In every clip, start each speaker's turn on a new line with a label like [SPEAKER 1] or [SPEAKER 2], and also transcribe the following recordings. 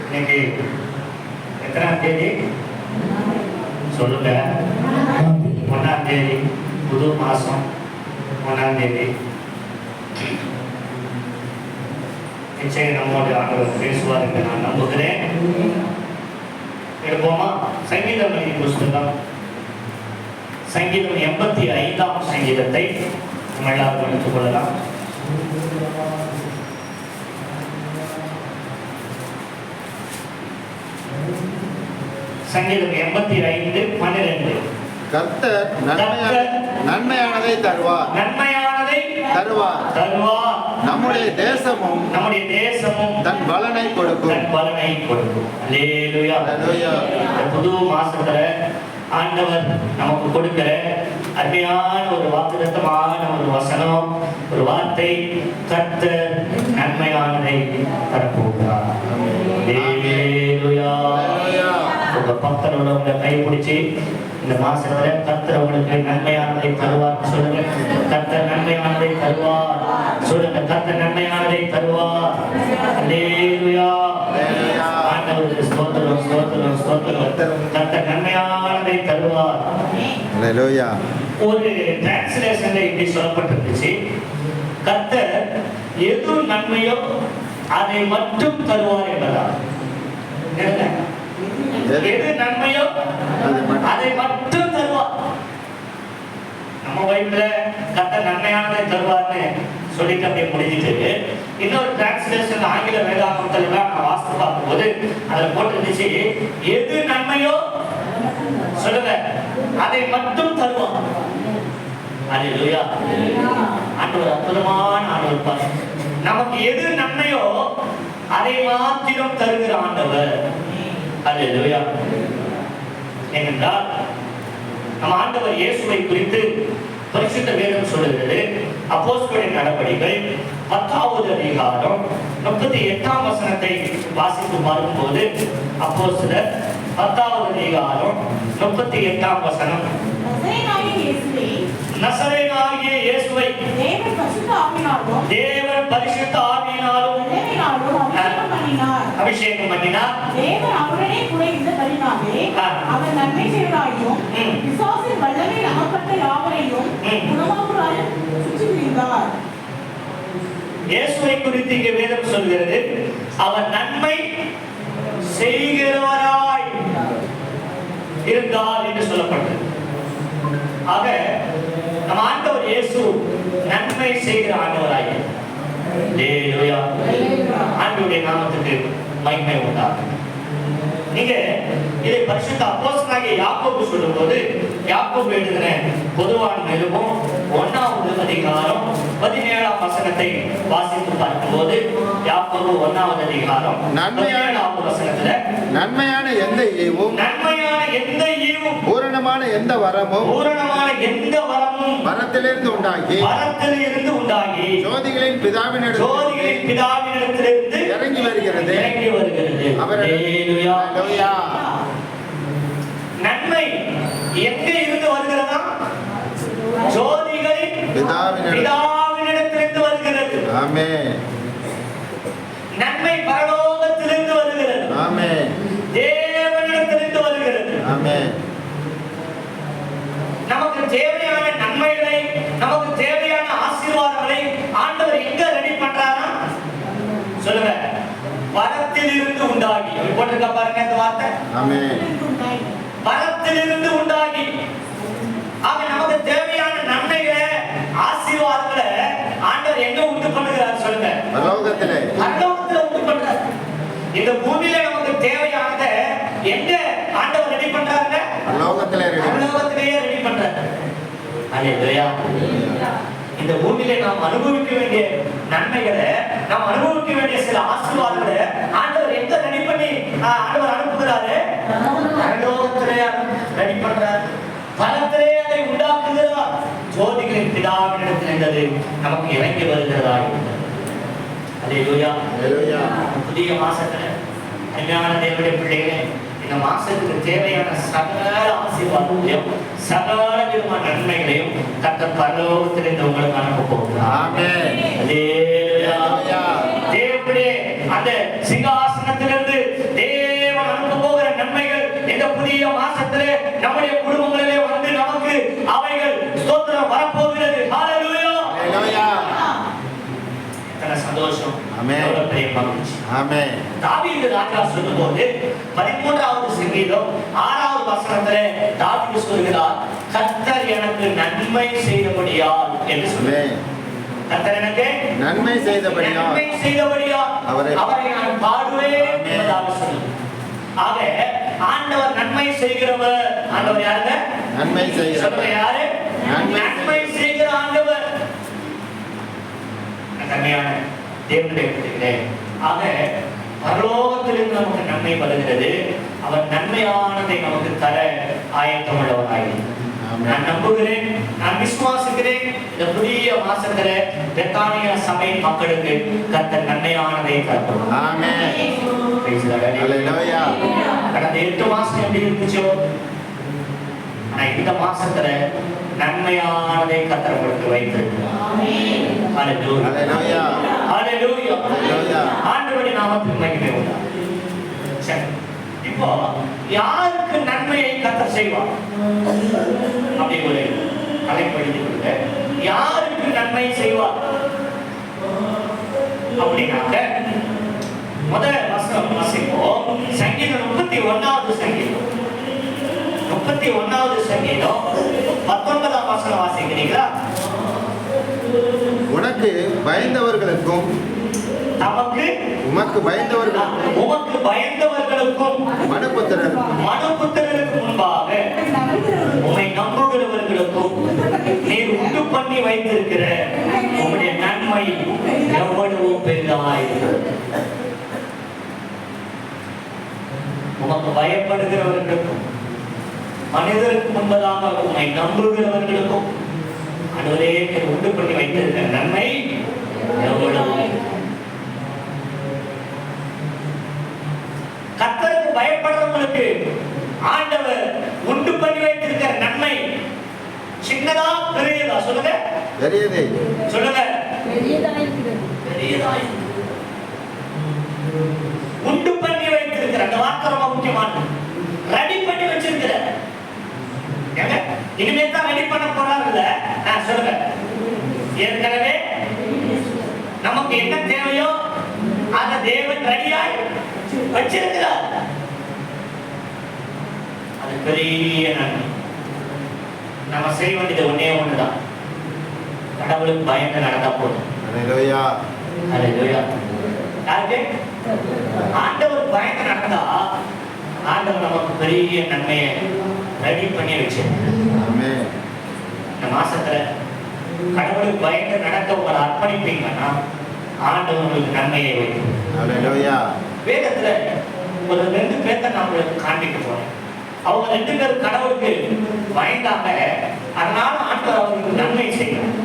[SPEAKER 1] இன்னைக்கு எத்தனாம் தேதி சொல்லுங்க? 1ஆம் தேதி, புது மாசம் 1ஆம் தேதி. நிச்சயம் நம்மோட ஆண்டவர் பேசுவார் என்று நான் நம்புகிறேன். எடுப்போமா? சங்கீதம் புஸ்தகம், சங்கீதம் 85ஆம் சங்கீதத்தை நம்ம எல்லாரும் எடுத்துக் கொள்ளலாம். சங்கீதம் 85:12.
[SPEAKER 2] கர்த்தர் நன்மையானதை தருவார்,
[SPEAKER 1] நன்மையானதை
[SPEAKER 2] தருவார். நம்முடைய தேசமும் தன் பலனை கொடுக்கும்.
[SPEAKER 1] அல்லேலூயா. புது மாசத்துல ஆண்டவர் நமக்கு கொடுக்கிற அருமையான ஒரு வாக்குத்தத்தமான ஒரு வசனம், ஒரு வார்த்தை. கர்த்தர் நன்மையானதை தரப்போகிறார். அல்லேலூயா. உங்க பக்தரோட உங்களை கைப்பிடிச்சு இந்த மாசத்துல கர்த்தர் உங்களுக்கு நன்மையானதை தருவார் சொல்லுங்க. கர்த்தர் நன்மையானதை தருவார் சொல்லுங்க. கர்த்தர் நன்மையானதை தருவார். அல்லேலூயா. ஆண்டவருக்கு ஸ்தோத்திரம், ஸ்தோத்திரம், ஸ்தோத்திரம். கர்த்தர் நன்மையானதை தருவார்.
[SPEAKER 2] அல்லேலூயா. ஒரு
[SPEAKER 1] டிரான்ஸ்லேஷன்ல இப்படி சொல்லப்பட்டிருந்துச்சு, கர்த்தர் எது நன்மையோ அதை மட்டும் தருவார் என்பதா. எது நன்மையோ அதை மட்டும் தருவார். நம்ம பைபிள்ல கர்த்தர் நன்மையானதை தருவார்னு சொல்லிட்டு அப்படியே முடிஞ்சிட்டு, இன்னொரு டிரான்ஸ்லேஷன் ஆங்கில வேதாகமத்துல நான் வாசித்து பார்க்கும்போது அதுல போட்டுருந்துச்சு, எது நன்மையோ சொல்லுங்க அதை மட்டும் தருவார். அல்லேலூயா. ஆண்டவர் அற்புதமான ஆண்டவர். நமக்கு எது நன்மையோ அதை மாத்திரம் தருகிற ஆண்டவர். அல்லேலூயா. ஏனென்றால் நம்ம ஆண்டவர் இயேசுவை குறித்து பரிசுத்த வேதம் சொல்லுகிறது. அப்போஸ்தலரின் நடபடிகள் 10வது அதிகாரம் 38ஆம் வசனத்தை வாசித்து பார்க்கும்போது, அப்போஸ்தலர் 10வது அதிகாரம் 38ஆம் வசனம், நசரேயனாகிய இயேசுவை தேவன் பரிசுத்த ஆவியினாலும் அபிஷேகம் பண்ணினார்.
[SPEAKER 3] தேவன் அவருடனே கூட இருந்தபடினாலே அவர் நன்மை செய்வராயும் பிசாசின் வல்லமை அகப்பட்ட யாவரையும் குணமாக்குவார் சுற்றி திரிந்தார்.
[SPEAKER 1] இயேசுவை குறித்து இங்கே வேதம் சொல்கிறது, அவர் நன்மை செய்கிறவராய் இருந்தார் என்று சொல்லப்பட்டது. ஆக நம் ஆண்டவர் இயேசு நன்மை செய்கிற ஆண்டவராய். அல்லேலூயா. ஆண்டவருடைய நாமத்துக்கு மகிமை உண்டாகும். நீங்க இதை பரிசுத்த அப்போஸ்தலனாகிய யாக்கோபு சொல்லும்போது, யாக்கோபு எழுதின பொதுவான நிருபம் 1வது அதிகாரம் 17ஆம் வசனத்தை வாசித்து பார்க்கும்போது, யாக்கோபு 1வது அதிகாரம் 17ஆம் வசனத்துல,
[SPEAKER 2] நன்மையான எந்த ஈவும் பூரணமான எந்த வரமும் வரத்திலிருந்து உண்டாகி ஜோதிகளின் பிதாவினிடத்திலிருந்து இறங்கி வருகிறது.
[SPEAKER 1] நன்மை எங்கே இருந்து வருகிறதா? ஜோதிகளின் பிதாவினிடத்திலிருந்து வருகிறது.
[SPEAKER 2] ஆமென்.
[SPEAKER 1] நன்மை பரலோகத்திலிருந்து வருகிறது.
[SPEAKER 2] ஆமென்.
[SPEAKER 1] தேவனிடத்திலிருந்து வருகிறது.
[SPEAKER 2] ஆமென்.
[SPEAKER 1] நமக்கு தேவையான நன்மைகளை, நமக்கு தேவையான ஆசீர்வாதங்களை ஆண்டவர் எங்க ரெடி பண்றாரா? சொல்லுங்க. பரத்திலிருந்து உண்டாகி. போட்டுக்க பாருங்க இந்த வார்த்தை.
[SPEAKER 2] ஆமென்.
[SPEAKER 1] பரத்திலிருந்து உண்டாகி. ஆக நமக்கு தேவையான நன்மைகளை, ஆசீர்வாதங்களை ஆண்டவர் எங்க உண்டு பண்ணுகிறார் சொல்லுங்க?
[SPEAKER 2] பரலோகத்திலே.
[SPEAKER 1] பரலோகத்திலே உண்டு பண்றார். இந்த பூமியில நமக்கு தேவையானதை எங்க ஆண்டவர் ரெடி பண்றாங்க?
[SPEAKER 2] பரலோகத்திலே
[SPEAKER 1] ரெடி பண்றார். அல்லேலூயா. இந்த பூமியில நாம் அனுபவிக்க வேண்டிய நன்மைகளை, நாம் அனுபவிக்க வேண்டிய சில ஆசீர்வாதங்களை ஆண்டவர் எங்க ரெடி பண்ணி ஆண்டவர் அனுப்புகிறாரு? பரலோகத்திலே ரெடி பண்றார். பரத்திலே அதை உண்டாக்குகிறார். ஜோதிகளின் பிதாவினிடத்திலிருந்து நமக்கு இறங்கி வருகிறதா? அல்லேலூயா.
[SPEAKER 2] அல்லேலூயா.
[SPEAKER 1] புதிய மாசத்துல அருமையான தேவனுடைய பிள்ளைகளே, இந்த மாசத்துக்கு தேவையான சகல ஆசீர்வாதங்களையும் சகல விதமான நன்மைகளையும் கர்த்தர் பரலோகத்திலிருந்து உங்களுக்கு அனுப்ப போகிறார்.
[SPEAKER 2] ஆமென்.
[SPEAKER 1] அல்லேலூயா. தேவனுடைய அந்த சிங்காசனத்திலிருந்து
[SPEAKER 2] ஆமென்.
[SPEAKER 1] எவ்வளவு பெரிய மகிழ்ச்சி.
[SPEAKER 2] ஆமென்.
[SPEAKER 1] தாவீது ராஜா சொல்லும்போது 13வது சங்கீதம் 6வது வசனத்திலே தாவீது சொல்கிறார், கர்த்தர் எனக்கு நன்மை செய்தபடியால் என்று சொல்றார்.
[SPEAKER 2] ஆமென்.
[SPEAKER 1] கர்த்தர் எனக்கு
[SPEAKER 2] நன்மை செய்தபடியால்
[SPEAKER 1] நன்மை செய்தபடியால் அவரை நான் பாடுவேன் என்பதாக சொல்லுது. ஆக ஆண்டவர் நன்மை செய்கிறவர். ஆண்டவர் யாருங்க?
[SPEAKER 2] நன்மை செய்கிறவர்.
[SPEAKER 1] சொல்லுங்க, யாரு? நன்மை செய்கிற ஆண்டவர். நன்மையான தேவனுடைய பிள்ளைகளே, ஆக பரலோகத்திலிருந்து நமக்கு நன்மை வருகிறது. அவர் நன்மையானதை நமக்கு தர ஆயத்தமுள்ளவராய். நான் நம்புகிறேன், நான் விசுவாசிக்கிறேன், இந்த புதிய மாசத்துல பெத்தானியா சபை மக்களுக்கு கர்த்தர் நன்மையானதை தரப்படும்.
[SPEAKER 2] ஆமென். ஹல்லேலூயா.
[SPEAKER 1] கடந்த 8 மாசம் எப்படி இருந்துச்சோ, ஆனா இந்த மாசத்துல நன்மையானதை கர்த்தர் உங்களுக்கு வைத்திருக்கிறார். ஹல்லேலூயா.
[SPEAKER 2] ஹல்லேலூயா.
[SPEAKER 1] ஹல்லேலூயா.
[SPEAKER 2] ஹல்லேலூயா.
[SPEAKER 1] ஆண்டவருடைய நாமத்துக்கு மகிமை உண்டாகட்டும். சரி, இப்போ யாருக்கு நன்மையை கர்த்தர் செய்வார் அப்படி ஒரு தலைப்படித்து கொடுங்க. யாருக்கு நன்மை செய்வார் அப்படின்னாக்க முதல் வசனம் வாசிப்போம். சங்கீதம் 31வது சங்கீதம் 31வது சங்கீதம் 19ஆம் வசனம் வாசிக்கிறீங்களா?
[SPEAKER 2] உனக்கு பயந்தவர்களுக்கும்
[SPEAKER 1] நமக்கு
[SPEAKER 2] உமக்கு பயந்தவர்களுக்கும்
[SPEAKER 1] உமக்கு பயந்தவர்களுக்கும் மனுபுத்திரருக்கு முன்பாக உம்மை நம்புகிறவர்களுக்கும் நீர் உண்டு பண்ணி வைத்திருக்கிற உம்முடைய நன்மை எவ்வளவு பெரிதாயிருக்கிறது. உமக்கு பயப்படுகிறவர்களுக்கும் மனிதருக்கு முன்பதாக உம்மை நம்புகிறவர்களுக்கும் ஆண்டவரே நீர் உண்டு பண்ணி வைத்திருக்கிற நன்மை எவ்வளவு. கர்த்தருக்கு பயப்படுறவங்களுக்கு ஆண்டவர் உண்டு பண்ணி வைத்திருக்கிற நன்மை சின்னதா பெரியதா? சொல்லுங்க.
[SPEAKER 2] பெரியதே.
[SPEAKER 1] சொல்லுங்க. பெரியதா. உண்டு பண்ணி வைத்திருக்கிற அந்த வார்த்தை ரொம்ப முக்கியமானது. ரெடி பண்ணி வச்சிருக்கிற. ஏங்க இனிமே தான் ரெடி பண்ண போறாங்கல்ல? சொல்லுங்க. ஏற்கனவே நமக்கு என்ன தேவையோ அந்த தேவன் ரெடியாய் வச்சிருக்கிறார். அது பெரிய நன்மை. நம்ம செய்ய வேண்டியது ஒன்னே ஒண்ணுதான், கடவுளுக்கு பயந்து நடந்தா போதும்.
[SPEAKER 2] ஹல்லேலூயா.
[SPEAKER 1] ஹல்லேலூயா. யாருக்கு? ஆண்டவர் பயந்து நடந்தா ஆண்டவர் நமக்கு பெரிய நன்மையை ரெடி பண்ணி வச்சிருக்கிறார்.
[SPEAKER 2] ஆமென்.
[SPEAKER 1] இந்த மாசத்துல கடவுளுக்கு பயந்து நடக்க உங்களை அர்ப்பணிப்பீங்கன்னா ஆண்டவர் உங்களுக்கு நன்மையை வைக்கும்.
[SPEAKER 2] ஹல்லேலூயா.
[SPEAKER 1] வேதத்துல ஒரு 2 பேர்த்த நான் உங்களுக்கு காண்பிக்க போறேன். அவங்க 2 பேரும் கடவுளுக்கு பயந்தாங்க, அதனால ஆண்டவர் அவங்களுக்கு நன்மை செய்யணும்.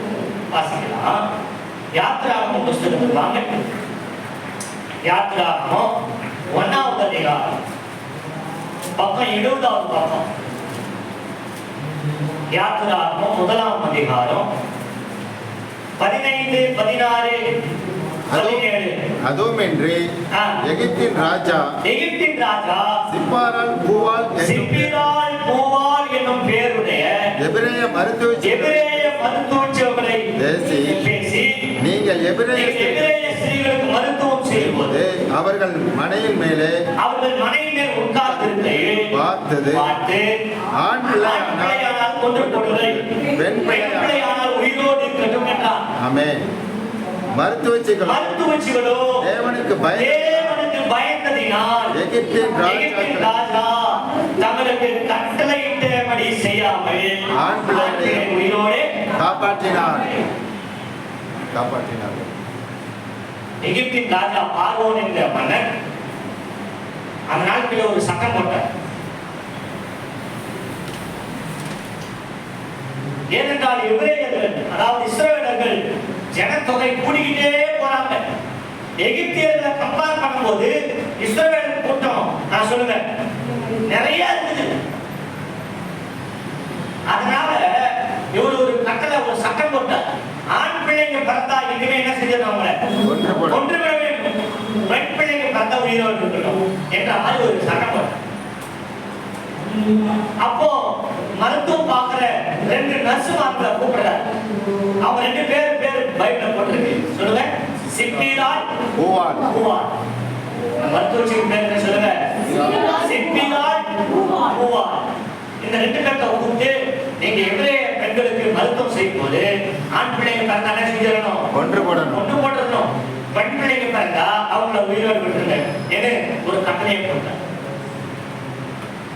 [SPEAKER 1] வாசிக்கலாம். யாத்திராகமம் புஸ்தகத்துக்கு வாங்க. யாத்திராகமம் 1வது அதிகாரம் பக்கம் 70வது பக்கம். யாத்திராகமம் 1ஆம் அதிகாரம் 15, 16, 17.
[SPEAKER 2] அதுவுமின்றி எகிப்தின் ராஜா சிப்பாரால் பூவால்
[SPEAKER 1] என்னும் பேருடைய
[SPEAKER 2] எபிரேய மருத்துவர்களை பேசி நீங்கள் எபிரேய
[SPEAKER 1] ஸ்திரீகளுக்கு மருத்துவம் செய்யும்போது
[SPEAKER 2] அவர்கள் மனையின் மேலே
[SPEAKER 1] உட்கார்ந்து
[SPEAKER 2] ஆண் பிள்ளையானால்
[SPEAKER 1] கொன்று போடுவதை,
[SPEAKER 2] பெண்
[SPEAKER 1] பிள்ளையானால் உயிரோடு இருக்கட்டும் என்றார்.
[SPEAKER 2] ஆமென். மருத்துவச்சிகளோ தேவனுக்கு
[SPEAKER 1] பயந்ததினால் எகிப்தின் ராஜா தங்களுக்கு கட்டளையிட்டபடி செய்யாமல்
[SPEAKER 2] ஆண் பிள்ளைகளை
[SPEAKER 1] உயிரோடு
[SPEAKER 2] காப்பாற்றினார்.
[SPEAKER 1] எகிப்தின் ராஜா பார்வோன் என்ற மன்னர் அந்த நாட்களில் ஒரு சட்டம் போட்டார். ஏனென்றால் எபிரேயர்கள், அதாவது இஸ்ரவேலர்கள் ஜனத்தொகை கூடிக்கிட்டே போறாங்க. எகிப்தியர்களை கம்பேர் பண்ணும்போது இஸ்ரவேல் கூட்டம் நான் சொல்லுவேன் நிறைய இருக்குது. அதனால இவர் ஒரு கட்டளை, ஒரு சட்டம் போட்டார். ஆண் பிள்ளைங்க பிறந்தா இனிமே என்ன செஞ்சிருந்தாங்க? கொன்று விட வேண்டும். பெண் பிள்ளைங்க பிறந்தா உயிரோடு இருக்கணும் என்ற மாதிரி ஒரு சட்டம் போட்டார். அப்போ மருத்துவம் பார்க்கிற 2 நர்சுமார்களை கூப்பிடுறாரு. அவங்க 2 பேர் பைபிள்ல போட்டிருக்கு. சொல்லுங்க. சிப்பிலால்
[SPEAKER 2] பூவால்
[SPEAKER 1] பூவால். மருத்துவச்சிக்கு பேர் என்ன சொல்லுங்க? சிப்பிலால் பூவால். இந்த ரெண்டு கட்டை ஊட்டு நீங்க எவ்வளவு பெண்களுக்கு மருத்துவம் செய்யும் போது ஆண் பிள்ளைங்க பிறந்தானே செஞ்சிடணும்,
[SPEAKER 2] ஒன்று போடணும்.
[SPEAKER 1] ஒன்று போட்டுடணும். பெண் பிள்ளைங்க பிறந்தா அவங்கள உயிரோடு விட்டுருங்க என ஒரு கட்டளையை போட்டாங்க.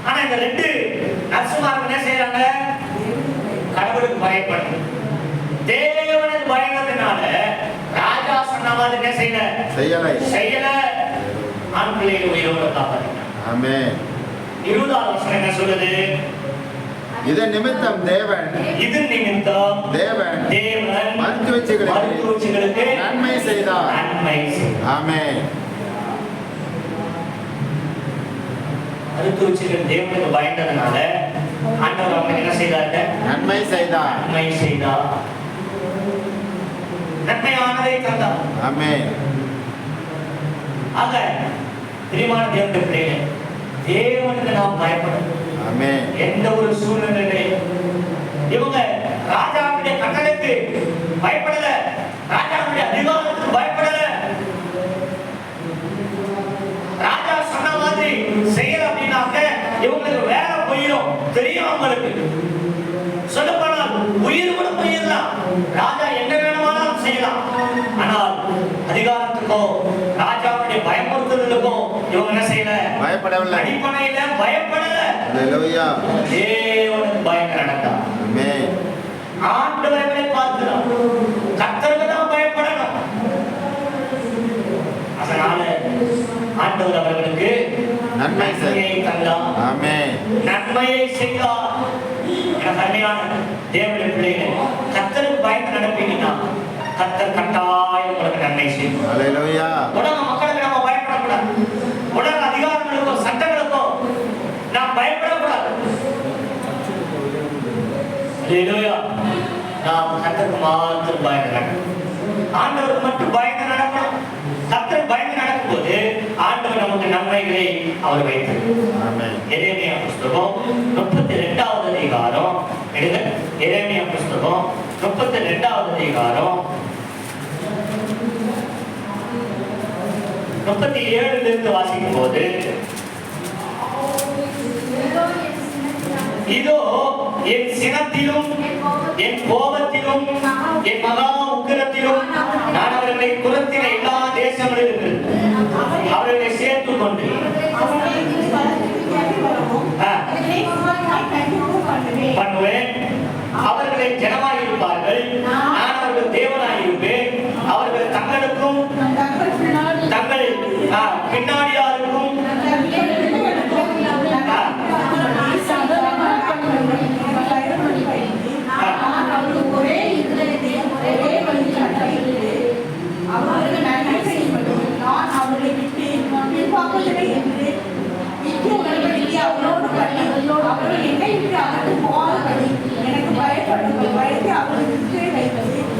[SPEAKER 1] ஆனா இந்த ரெண்டு நர்சுமார்கள் என்ன செய்யறாங்க? கடவுளுக்கு பயப்படணும். தேவனுக்கு பயந்ததுனால ராஜா சொன்ன மாதிரி என்ன செய்யல ஆண் பிள்ளைகளை உயிரோடு காப்பாற்றினாங்க.
[SPEAKER 2] ஆமென்.
[SPEAKER 1] 20வது வசனம் என்ன சொல்லுது?
[SPEAKER 2] இது நிமித்தம் தேவன் மருத்துவச்சிகளுக்கு நன்மை செய்தார். ஆமென்.
[SPEAKER 1] மருத்துவச்சிகள் தேவனுக்கு பயந்ததுனால ஆண்டவர் அவங்க என்ன செய்தாங்க? நன்மை செய்தார். நன்மையானதை தந்தார்.
[SPEAKER 2] ஆமென்.
[SPEAKER 1] ஆக பிரியமான தேவனுடைய பிள்ளைகளே, தேவனுக்கு நாம் பயப்படணும்.
[SPEAKER 2] ஆமென்.
[SPEAKER 1] எந்த ஒரு சூழ்நிலையிலும் இவங்க ராஜாவுடைய கட்டளைக்கு பயப்படல, ராஜாவுடைய அதிகாரத்துக்கு பயப்படல. ராஜா சொன்ன மாதிரி செய்யல அப்படின்னாக்க இவங்களுக்கு வேற போயிடும் தெரியும். அவங்களுக்கு சொல்லப்போனால் உயிர் கூட போயிடலாம். ராஜா என்ன வேணுமானாலும் செய்யலாம். ஆனால் அதிகாரத்துக்கோ ராஜாவுடைய பயமுறுத்துதலுக்கோ இவங்க என்ன செய்யல?
[SPEAKER 2] பயப்படவில்லை.
[SPEAKER 1] அடிப்படையில பயப்படல.
[SPEAKER 2] அல்லேலூயா.
[SPEAKER 1] தேவனுக்கு பயந்து நடந்தார்.
[SPEAKER 2] ஆமென்.
[SPEAKER 1] ஆண்டவரை பார்க்கிறோம், கர்த்தருக்கு தான் பயப்படணும். அதனால ஆண்டவர் அவர்களுக்கு நன்மையை தந்தார்.
[SPEAKER 2] ஆமென்.
[SPEAKER 1] நன்மையை செய்தார். அருமையான தேவனுடைய பிள்ளைகளே, கர்த்தருக்கு பயந்து நடப்பீங்கன்னா கர்த்தர் கட்டாயம் உங்களுக்கு நன்மை செய்யும்.
[SPEAKER 2] அல்லேலூயா.
[SPEAKER 1] உலக மக்களுக்கு நம்ம பயப்படக்கூடாது. உலக அதிகாரங்களுக்கோ சட்டங்களுக்கோ நாம் பயப்படக்கூடாது. அல்லேலூயா. நாம் கர்த்தருக்கு மாத்திரம் பயந்து நடக்கணும். ஆண்டவருக்கு மட்டும் பயந்து நடக்கணும். கர்த்தருக்கு பயந்து நடக்கும்போது ஆண்டவர் நமக்கு நன்மைகளை அவர் வைத்தார்.
[SPEAKER 2] ஆமென்.
[SPEAKER 1] எரேமியா புஸ்தகம் 32வது அதிகாரம் எடுங்க. எரேமியா புஸ்தகம் 32வது அதிகாரம் 37 இருந்து வாசிக்கும் போது, இதோ என் சினத்திலும் என் கோபத்திலும் என் மகா உக்கிரத்திலும் நான் அவர்களை துரத்தின எல்லா தேசங்களிலும் அவர்களை சேர்த்துக் கொண்டு பண்ணுவேன். அவர்களை ஜனமாயிருப்பார்கள், நான் அவர்கள் தேவனாயிருப்பேன். அவர்கள் தங்களுக்கும் தங்கள் பின்னாடியாருக்கும்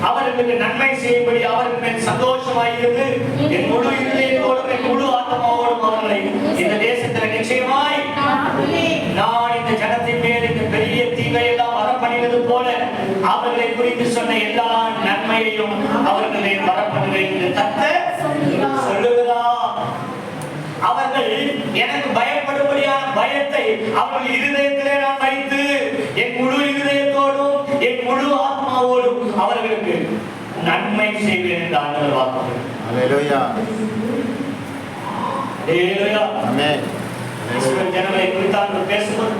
[SPEAKER 1] அவர்களுக்கு நன்மை செய்யும்படி அவர்கள் மேல் சந்தோஷமாயிருந்து என் முழு இதயத்தோடும் என் முழு ஆத்மாவோடும் அவர்களை இந்த தேசத்தில் நிச்சயமாய் நான் இந்த ஜனத்தின் மேல் இந்த பெரிய தீங்கை எல்லாம் வரப்பணிவது போல அவர்களை குறித்து சொன்ன எல்லா நன்மையையும் அவர்களை வரப்படுவேன் என்று கர்த்தர் சொல்லுகிறார். அவர்கள் எனக்கு பயப்படும்படியான பயத்தை அவர்கள் இருதயத்திலே நான் வைத்து என் முழு இருதயத்தோடும் என் முழு ஆத்மாவோடும் அவர்களுக்கு நன்மை செய்வேன் என்று ஆண்டவர் வாக்கு.
[SPEAKER 2] அல்லேலூயா.
[SPEAKER 1] அல்லேலூயா.
[SPEAKER 2] ஆமென்.
[SPEAKER 1] இஸ்ரவேல் ஜனங்களை குறித்து பேசும்போது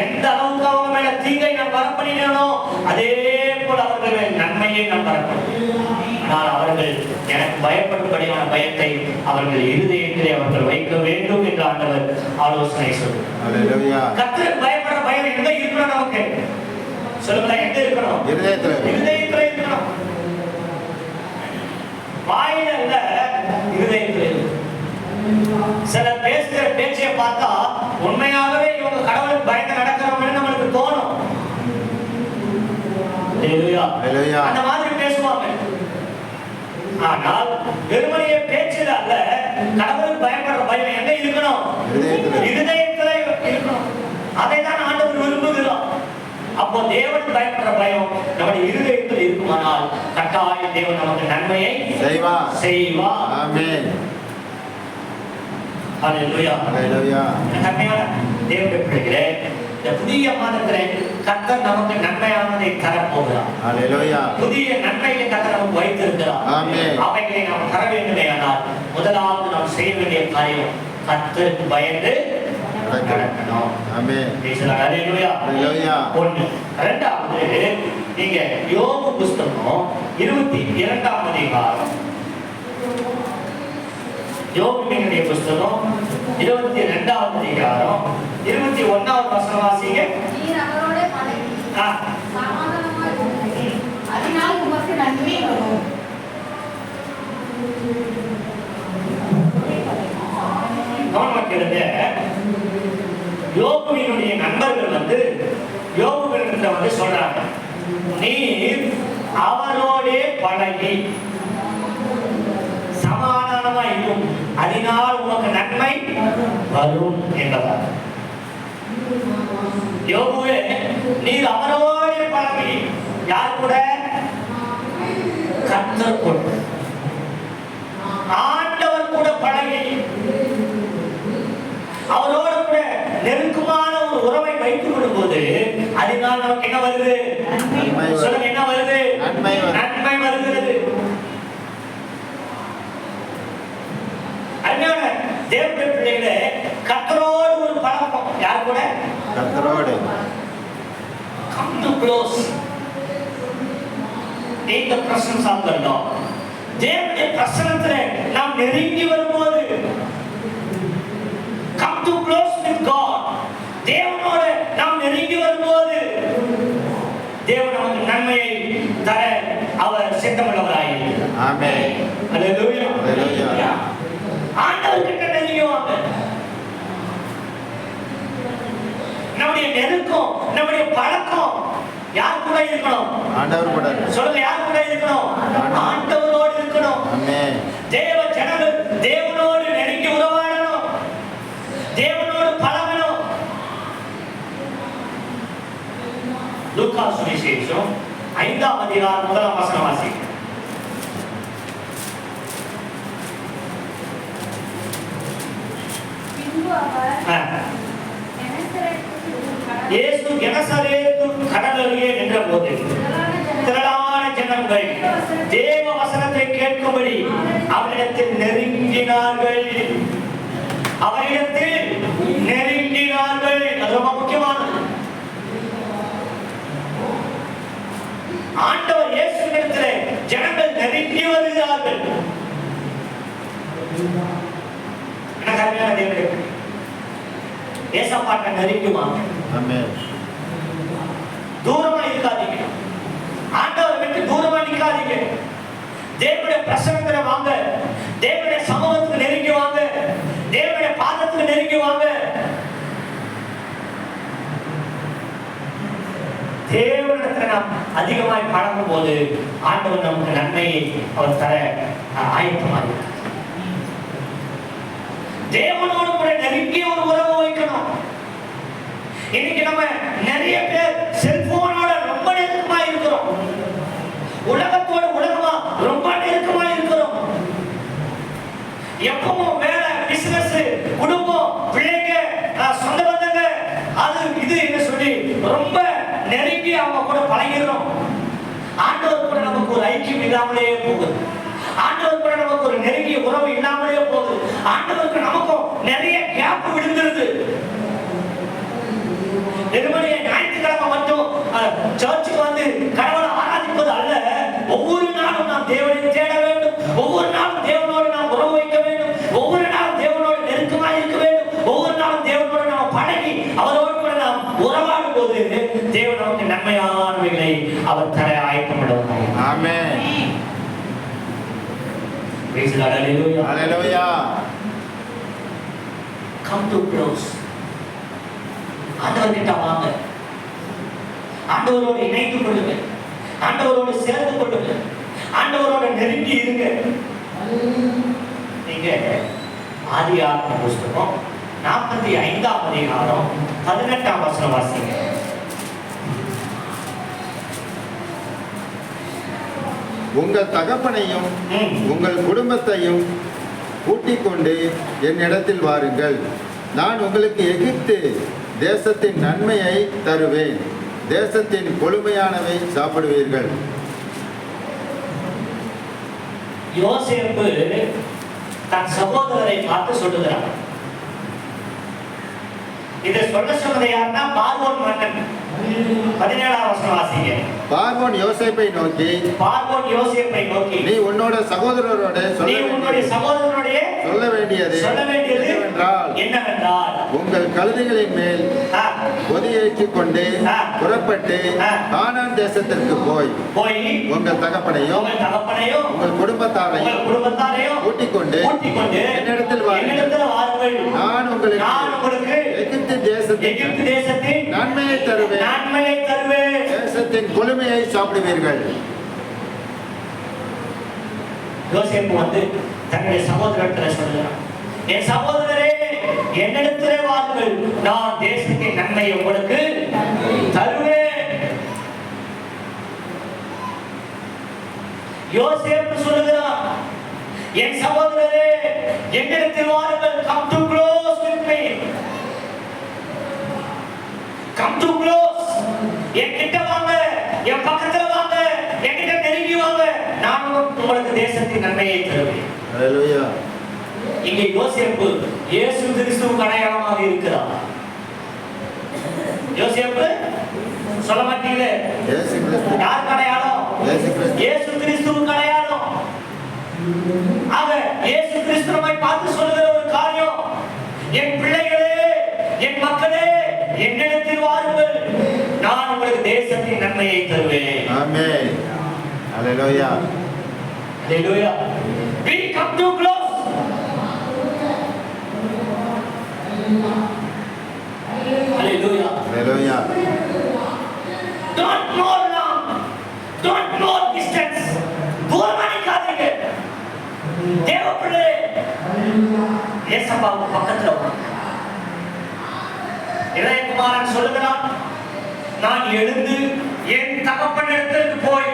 [SPEAKER 1] எந்த அளவுக்கு அவங்க மேல தீங்கை நான் வரப்பண்ணினோ அதே போல அவர்கள் நன்மையை நான் வரப்பண்ணினேன். ஆனால் அவர்கள் எனக்கு பயப்படும்படியான பயத்தை அவர்கள் இருதயத்திலே அவர்கள் வைக்க வேண்டும் என்று ஆண்டவர் ஆலோசனை சொல்லுவார்.
[SPEAKER 2] அல்லேலூயா.
[SPEAKER 1] கர்த்தருக்கு பயப்படுற பயம் எங்க இருக்கணும்? நமக்கு சொல்லுங்க, எங்க இருக்கணும்? இருதயத்துல இருக்கணும். வாயில இல்ல, இருதயத்துல இருக்கணும். சில பேசுகிற பேச்சை பார்த்தா உண்மையாகவே இவங்க கடவுளுக்கு பயந்து நடக்கிறவங்க நம்மளுக்கு தோணும். அந்த மாதிரி பேசுவாங்க. ஆனால் வெறுமனையே பேச்சுல அல்ல, கடவுளுக்கு பயப்படுற பயம் எங்க இருக்கணும்? இருதயத்துல இருக்கணும். அதை தான் ஆண்டவர் விரும்புகிறார். அப்போ தேவன் பயப்படுற பயம் நம்முடைய இருதயத்தில் இருக்குமானால் கட்டாயம் தேவன் நமக்கு நன்மையை செய்வார்.
[SPEAKER 2] ஆமென்.
[SPEAKER 1] ஹல்லேலூயா.
[SPEAKER 2] ஹல்லேலூயா.
[SPEAKER 1] நன்மையான தேவனுடைய பிள்ளைகளே, இந்த புதிய மாதத்திலே கர்த்தர் நமக்கு நன்மையானதை தரப்போகிறார்.
[SPEAKER 2] ஹல்லேலூயா.
[SPEAKER 1] புதிய நன்மையை கர்த்தர் நமக்கு வைத்திருக்கிறார்.
[SPEAKER 2] ஆமென்.
[SPEAKER 1] அவைகளை நாம் தர வேண்டுமே. ஆனால் முதலாவது நாம் செய்ய வேண்டிய காரியம் கர்த்தருக்கு பயந்து நடக்கணும்.
[SPEAKER 2] ஆமென்.
[SPEAKER 1] ஹல்லேலூயா.
[SPEAKER 2] ஹல்லேலூயா.
[SPEAKER 1] ஒன்று. இரண்டாவது, நீங்க யோபு புஸ்தகம் 22ஆம் அதிகாரம், யோபுவினுடைய புஸ்தகம் 22ஆம் அதிகாரம் 21ஆவது வசனம் வாசிங்க.
[SPEAKER 4] நீர் அவரோட பழகி சமாதானமாய் இருந்தீர்.
[SPEAKER 3] அதனால் உமக்கு நன்மை வரும்.
[SPEAKER 1] கவனமாக்கிடுங்க. யோபுவினுடைய நண்பர்கள் யோபுவினிடத்துல சொல்றாங்க, நீர் அவரோடே பழகி சமாதானமா இருக்கும், அதனால் உனக்கு நன்மை வரும் என்பதால். யோபுவே, நீர் அவரோடே பழகி, யார் கூட? கர்த்தர் கூட, ஆண்டவர் கூட பழகி, அவரோடு கூட நெருக்கமான ஒரு உறவை வைத்துக் கொள்ளும் போது அதனால் நமக்கு என்ன வருது? சொல்லுங்க, என்ன வருது? நன்மை வருகிறது. அருமையான தேவனுடைய பிள்ளைகளே, கர்த்தரோடு ஒரு பழக்கம். யார் கூட?
[SPEAKER 2] கர்த்தரோடு.
[SPEAKER 1] Come to close. In the presence of the Lord. தேவனுடைய பிரசன்னத்திலே நாம் நெருங்கி வரும்போது, come to close with God. தேவனோடு நாம் நெருங்கி வரும்போது தேவன் நமக்கு நன்மையை தர அவர் சித்தமுள்ளவராயிருக்கிறார்.
[SPEAKER 2] ஆமென்.
[SPEAKER 1] ஹல்லேலூயா.
[SPEAKER 2] ஹல்லேலூயா.
[SPEAKER 1] ஆண்டவர் கிட்ட நெருங்கி வாங்க. நம்முடைய நெருக்கம், நம்முடைய பழக்கம் யார் கூட இருக்கணும்?
[SPEAKER 2] ஆண்டவர் கூட.
[SPEAKER 1] சொல்லுங்க, யார் கூட இருக்கணும்? ஆண்டவரோடு இருக்கணும்.
[SPEAKER 2] ஆமென்.
[SPEAKER 1] தேவ ஜனங்கள் தேவனோடு நெருங்கி உறவாடணும், தேவனோடு பழகணும். லூக்கா சுவிசேஷம் 5ஆம் அதிகாரம் 1ஆம் வசனம் வாசிங்க.
[SPEAKER 4] பின்பு அவர்
[SPEAKER 1] இயேசு கெனசரேத்து கடல் அருகே நின்றபோது திரளான ஜனங்கள் தேவ வசனத்தை கேட்கும்படி அவரிடத்தில் நெருங்கினார்கள். அவரிடத்தில் நெருங்கினார்கள். அது ரொம்ப முக்கியமானது. ஆண்டவர் இயேசுவிடத்திலே ஜனங்கள் நெருங்கி வருகிறார்கள். என்ன கருமையான தேவனுடைய ஏசப்பாட்ட நெருங்குவாங்க.
[SPEAKER 2] ஆமென்.
[SPEAKER 1] தூரமா இருக்காதீங்க, ஆண்டவர் விட்டு தூரமா நிக்காதீங்க. தேவனுடைய பிரசன்னத்துல வாங்க, தேவனுடைய சமூகத்துக்கு நெருங்கி வாங்க, தேவனுடைய பாதத்துக்கு நெருங்கி வாங்க. தேவனிடத்துல நாம் அதிகமாய் பழகும் போது ஆண்டவர் நமக்கு நன்மையை அவர் தர ஆயத்தமாக இருக்கிறார். தேவனோடு கூட நெருங்கிய ஒரு உறவு வைக்கணும். இன்னைக்கு நம்ம நிறைய பேர் செல்போனோட ரொம்ப நெருக்கமா இருக்கிறோம், உலகத்தோட உலகமா ரொம்ப நெருக்கமா இருக்கிறோம். எப்பவும் வேலை, பிசினஸ், குடும்பம், பிள்ளைங்க, சொந்த பந்தங்க, அது இது என்ன சொல்லி ரொம்ப நெருங்கி அவங்க கூட பழகிறோம். ஆண்டவர் கூட நமக்கு ஒரு ஐக்கியம் இல்லாமலே போகுது. ஆண்டவர் கூட நமக்கு ஒரு நெருங்கிய உறவு இல்லாமலே போகுது. ஆண்டவருக்கு நமக்கும் நிறைய கேப் விழுந்துருது. வெறுமனே ஞாயிற்றுக்கிழமை மட்டும் சர்ச்சுக்கு வந்து கடவுளை ஆராதிப்பது அல்ல, ஒவ்வொரு நாளும் நாம் தேவனை தேட வேண்டும், ஒவ்வொரு நாளும் தேவனோடு நாம் உறவு வைக்க வேண்டும், ஒவ்வொரு நாளும் தேவனோடு நெருக்கமாக இருக்க வேண்டும், ஒவ்வொரு நாளும் தேவனோடு நாம் பழகி அவரோடு கூட நாம் உறவாடும் போது தேவன் நமக்கு நன்மையானவைகளை அவர் தர ஆயத்தப்படுவார்.
[SPEAKER 2] ஆமென்.
[SPEAKER 1] Praise the Lord. Hallelujah.
[SPEAKER 2] Hallelujah.
[SPEAKER 1] Come to close. ஆண்டவர் கிட்ட வாங்க, ஆண்டவரோடு இணைத்துக் கொள்ளுங்க, ஆண்டவரோடு சேர்ந்து கொள்ளுங்க, ஆண்டவரோடு நெருங்கி இருங்க. நீங்க ஆதியாகம புஸ்தகம் 45ஆம் அதிகாரம் 18ஆம் வசனம் வாசிங்க.
[SPEAKER 2] உங்கள் தகப்பனையும் உங்கள் குடும்பத்தையும் கூட்டிக் கொண்டு என்னிடத்தில் வாருங்கள். நான் உங்களுக்கு எகிப்து தேசத்தின் நன்மையை தருவேன். தேசத்தின் கொழுமையானவை சாப்பிடுவீர்கள்.
[SPEAKER 1] யோசேப்பு தன் சகோதரரை பார்த்து சொல்லுகிறார். இதை சொல்ல சொன்னது யாருன்னா பார்வோன் மன்னன். 17ஆம் வசனம் வாசிங்க.
[SPEAKER 2] பார்வோன் யோசேப்பை நோக்கி
[SPEAKER 1] நீ
[SPEAKER 2] உன்னோட சகோதரரோட சொல்ல வேண்டியது
[SPEAKER 1] என்னவென்றால்
[SPEAKER 2] உங்கள் கழுதைகளின் மேல் பொதியேற்றிக் கொண்டு புறப்பட்டு கானான் தேசத்திற்கு போய் உங்கள் தகப்பனையும் உங்கள் குடும்பத்தாரையும் கூட்டிக் கொண்டு என்னிடத்தில் வாருங்கள். நான் உங்களுக்கு எகிப்து தேசத்தின் நன்மையை தருவேன். தேசத்தின் கொழுமையை சாப்பிடுவீர்கள்.
[SPEAKER 1] யோசேப்பு வந்து தன்னுடைய சகோதரத்தில் சொல்லுகிறான், என் சகோதரரே என்னிடத்திலே வாருங்கள், நான் தேசத்தின் நன்மையை உங்களுக்கு தருவேன். யோசேப்பு சொல்லுகிறான், என் சகோதரரே என்னிடத்தில் வாருங்கள், come to close with me, come to close, என்கிட்ட வாங்க, என் பக்கத்துல வாங்க, என்கிட்ட நெருங்கி வாங்க, நான் உங்களுக்கு தேசத்தின் நன்மையை தருவேன்.
[SPEAKER 2] ஹல்லேலூயா.
[SPEAKER 1] இங்கே யோசேப்பு இயேசு கிறிஸ்துவுக்கு அடையாளமாக இருக்கிறார். யோசேப்பு சொல்ல மாட்டீங்களே, யாருக்கு அடையாளம்? இயேசு கிறிஸ்துவுக்கு அடையாளம். ஆக இயேசு கிறிஸ்துவை பார்த்து சொல்லுகிற ஒரு காரியம், என் பிள்ளைகளே, என் மக்களே, என்னிடத்தில் வாருங்கள், நான் உங்களுக்கு தேசத்தின் நன்மையை தருவேன்.
[SPEAKER 2] ஆமென். ஹல்லேலூயா.
[SPEAKER 1] ஹல்லேலூயா. We come to close. Hallelujah.
[SPEAKER 2] Hallelujah.
[SPEAKER 1] Don't go long. Don't go distance. தூரமானிக்காதீங்க. தேவப்பிள்ளை ஏசப்பாவுக்கு பக்கத்துல இளையகுமாரன் சொல்லுகிறான், நான் எழுந்து என் தகப்பனிடத்திற்கு போய்,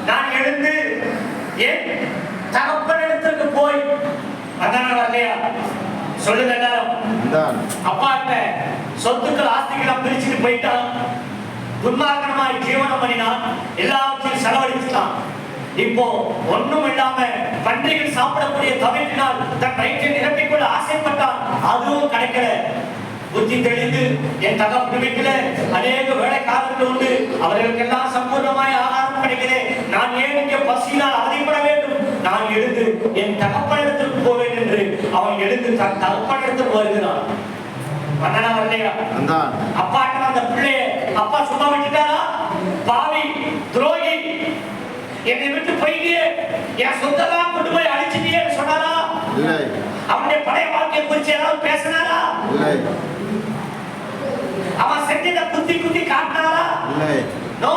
[SPEAKER 1] நான் எழுந்து என் தகப்பனிடத்திற்கு போய், அதான வரலையா? சொல்லுங்க எல்லாரும். அப்பாட்ட சொத்துக்கள் ஆஸ்திகளை பிரிச்சுட்டு போயிட்டான், துன்மார்க்கமாய் ஜீவனம் பண்ணினான், எல்லாவற்றையும் செலவழிச்சுட்டான். இப்போ ஒண்ணும் இல்லாம பன்றிகள் சாப்பிடக்கூடிய தவிர்த்தினால் தன் வயிற்றை நிரப்பிக்கொள்ள ஆசைப்பட்டான், அதுவும் கிடைக்கல. புத்தி தெளிந்து என் தகப்பன் வீட்டில அநேக வேலைக்காரர்கள் உண்டு, அவர்களுக்கெல்லாம் சம்பூர்ணமாய் ஆகாரம் கிடைக்குது, நான் ஏன் இங்கே பசியினால் அவதிப்பட வேண்டும், நான் எழுந்து என் தகப்பனிடத்திற்கு போவேன் என்று அவன் எழுந்து தன் தகப்பனிடத்துக்கு வருகிறான். மன்னனா வரலையா? அப்பாட்ட அந்த பிள்ளைய அப்பா சும்மா விட்டுட்டாரா? பாவி, துரோகி, என்னை விட்டு போயிட்டே, என் சொத்தெல்லாம் கொண்டு போய் அழிச்சிட்டே சொன்னாரா? அவனுடைய பழைய வாழ்க்கையை குறித்து ஏதாவது பேசினாரா? அவன் செஞ்சதை குத்தி குத்தி காட்டினாரா? நோ.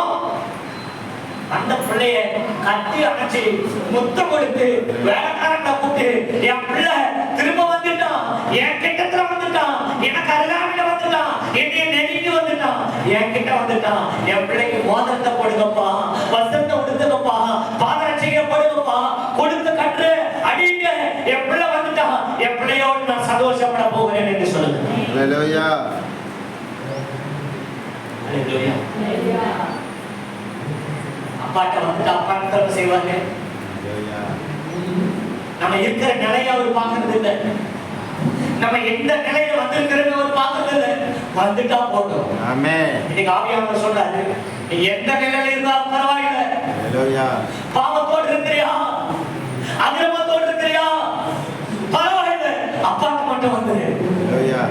[SPEAKER 1] அந்த பிள்ளைய கட்டி அணைச்சி முத்தம் கொடுத்து வேலைக்காரங்க கூட்டு, என் பிள்ளை திரும்ப வந்துட்டான், என் கிட்டத்துல வந்துட்டான், எனக்கு அருகாமையில வந்துட்டான், என்னைய நெருங்கி வந்துட்டான், என் கிட்ட வந்துட்டான், என் பிள்ளைக்கு மோதிரத்தை போடுங்கப்பா, வஸ்திரத்தை உடுத்துங்கப்பா, பாதரட்சையை போடுங்கப்பா, கொடுத்து கட்டு அடிங்க, என் பிள்ளை வந்துட்டான், என் பிள்ளையோடு நான் சந்தோஷப்பட போகிறேன் என்று சொல்லுங்க.
[SPEAKER 2] ஹல்லேலூயா.
[SPEAKER 1] ஹல்லேலூயா. அப்பாட்ட வந்துட்டு அப்பா என்ன செய்வாங்க? நம்ம இருக்கிற நிலையை அவர் பார்க்கறது இல்லை, நம்ம எந்த நிலையில வந்திருக்கிறோம் அவர் பார்க்கறது இல்லை, வந்துட்டா போதும். ஆமென். இன்னைக்கு ஆவியானவர் சொல்றாரு, நீ எந்த நிலையில இருந்தாலும் பரவாயில்லை. ஹல்லேலூயா. பாவத்தோடு இருக்கிறியா, அக்கிரமத்தோடு இருக்கிறியா, பரவாயில்லை, அப்பாட்ட மட்டும் வந்துரு. ஹல்லேலூயா.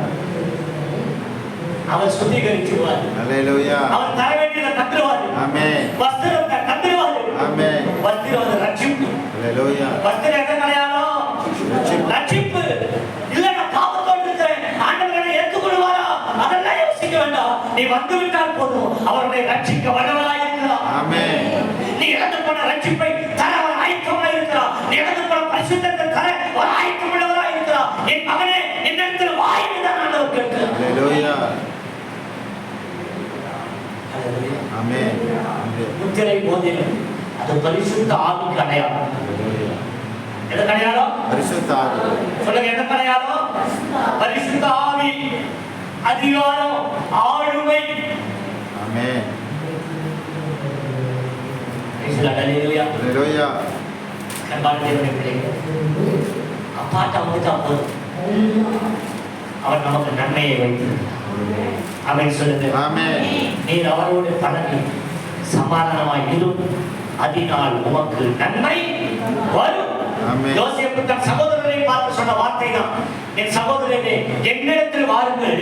[SPEAKER 1] அவர் சுத்திகரிச்சுவார். ஹல்லேலூயா. அவர் தர வேண்டியதை தந்துருவார். ஆமென். வஸ்திரத்தை தந்துருவார். ஆமென். வஸ்திரம் ரட்சிப்பு. ஹல்லேலூயா. வஸ்திரம் எந்த அடையாளம்? ரட்சிப்பு. இல்ல நான் பாவத்தோடு இருக்கிறேன், ஆண்டவரை ஏற்றுக்கொள்வாரா? அதெல்லாம் யோசிக்க வேண்டாம், நீ வந்து விட்டால் போதும், அவருடைய ரட்சிக்க வல்லவராய் இருக்கிறார். ஆமென். நீ இழந்து போன ரட்சிப்பை தர அவர் ஆயத்தமாய் இருக்கிறார், நீ இழந்து போன பரிசுத்தத்தை தர அவர் ஆயத்தமுள்ளவராய் இருக்கிறார். என் மகனே, என்னிடத்தில் வா என்று தான் ஆண்டவர் கேட்கிறார். ஹல்லேலூயா. ஆமென். முத்திரை மோதிரம் அது பரிசுத்த ஆவிக்கு அடையாளம். எதுக்கு அடையாளம்?
[SPEAKER 2] பரிசுத்த ஆவி.
[SPEAKER 1] சொல்லுங்க, எதுக்கு அடையாளம்? பரிசுத்த ஆவி, அதிகாரம், ஆளுமை.
[SPEAKER 2] ஆமென்.
[SPEAKER 1] ஹல்லேலூயா.
[SPEAKER 2] ஹல்லேலூயா.
[SPEAKER 1] அன்பான தேவனுடைய பிள்ளைகளே, அப்பாட்ட வந்துட்டா போதும், அவர் நமக்கு நன்மையை வைத்திருக்கிறார். ஆமென் சொல்லுங்க.
[SPEAKER 2] ஆமென்.
[SPEAKER 1] நீர் அவரோடு பழகி சமாதானமாய் இரும், அதனால் உமக்கு நன்மை வரும்.
[SPEAKER 2] ஆமென்.
[SPEAKER 1] யோசேப்பு தன் சகோதரரை பார்த்து சொன்ன வார்த்தை தான், என் சகோதரரே, என்னிடத்தில் வாருங்கள்,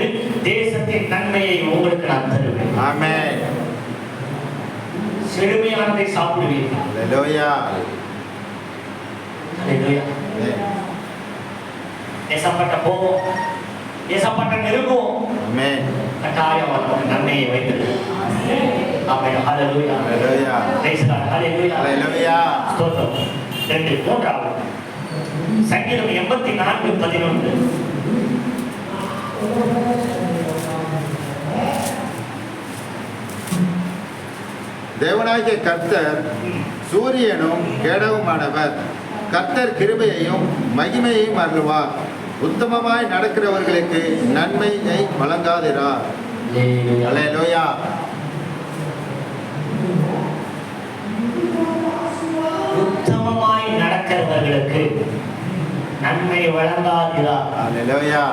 [SPEAKER 1] தேசத்தின் நன்மையை உங்களுக்கு நான் தருவேன்.
[SPEAKER 2] ஆமென்.
[SPEAKER 1] செழுமையானதை சாப்பிடுவீர்கள்.
[SPEAKER 2] ஹல்லேலூயா.
[SPEAKER 1] ஹல்லேலூயா. ஏசப்பட்ட போவோம், ஏசப்பட்ட நெருங்குவோம்,
[SPEAKER 2] ஆமென்.
[SPEAKER 1] கட்டாயம் நமக்கு நன்மையை வைத்திருக்கிறார். ஆமென். ஹல்லேலூயா.
[SPEAKER 2] ஹல்லேலூயா.
[SPEAKER 1] Praise the lord. ஹல்லேலூயா.
[SPEAKER 2] ஹல்லேலூயா.
[SPEAKER 1] ஸ்தோத்திரம். 2 3 சங்கீதம் 84:11.
[SPEAKER 2] தேவனாகிய கர்த்தர் சூரியனும் கேடவுமானவர். கர்த்தர் கிருபையையும் மகிமையையும் அருள்வார். உத்தமமாய் நடக்கிறவர்களுக்கு நன்மையை வழங்காதிரார். ஹல்லேலூயா.
[SPEAKER 1] உத்தமமாய் நடக்கிறவர்களுக்கு நன்மை வழங்காதிரார்.
[SPEAKER 2] ஹல்லேலூயா.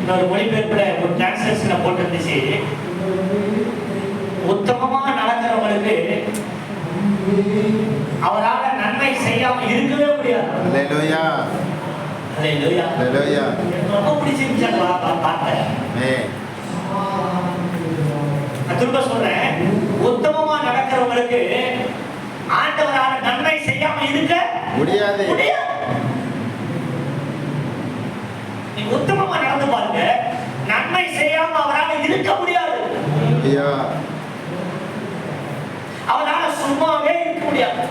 [SPEAKER 1] இன்னொரு மொழிபெயர்ப்புல ஒரு டிரான்ஸ்லேஷனை போட்டிருந்துச்சு, உத்தமமா நடக்கிறவங்களுக்கு அவரால நன்மை செய்யாம இருக்கவே முடியாது.
[SPEAKER 2] ஹல்லேலூயா.
[SPEAKER 1] ஹல்லேலூயா.
[SPEAKER 2] ஹல்லேலூயா.
[SPEAKER 1] எனக்கு ரொம்ப பிடிச்சிருந்துச்சு பார்த்தேன்.
[SPEAKER 2] ஆமென்.
[SPEAKER 1] நான் திரும்ப சொல்றேன், உத்தமமா நடக்கிறவங்களுக்கு ஆண்டவரால நன்மை செய்யாம இருக்க
[SPEAKER 2] முடியாது.
[SPEAKER 1] நீ உத்தமமா நடந்து பாருங்க, நன்மை செய்யாம அவரால இருக்க முடியாது.
[SPEAKER 2] ஐயா.
[SPEAKER 1] அவரால சும்மாவே இருக்க முடியாது.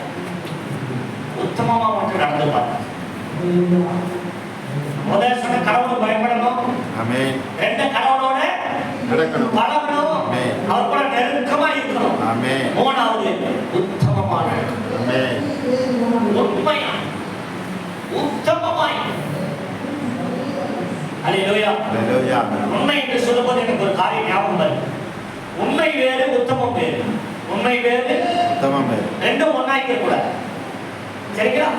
[SPEAKER 1] உத்தமமா மட்டும் நடந்து பாருங்க. முதல்ல சொன்ன கடவுளுக்கு பயப்படணும்.
[SPEAKER 2] ஆமென்.
[SPEAKER 1] ரெண்டு கடவுளோட
[SPEAKER 2] நடக்கணும்.
[SPEAKER 1] பழகணும்.
[SPEAKER 2] ஆமென்.
[SPEAKER 1] அவர் கூட நெருக்கமா இருக்கணும்.
[SPEAKER 2] ஆமென்.
[SPEAKER 1] மூணாவது உத்தமமா நடக்கணும்.
[SPEAKER 2] ஆமென்.
[SPEAKER 1] உண்மையா உத்தமமாய். ஹல்லேலூயா.
[SPEAKER 2] ஹல்லேலூயா.
[SPEAKER 1] உண்மை என்று சொல்லும்போது எனக்கு ஒரு காரியம் ஞாபகம் வருது. உண்மை வேறு, உத்தமம் வேறு. உண்மை வேறு,
[SPEAKER 2] உத்தமம் வேறு.
[SPEAKER 1] ரெண்டும் ஒண்ணாய்க்க கூடாது. சரிங்களா?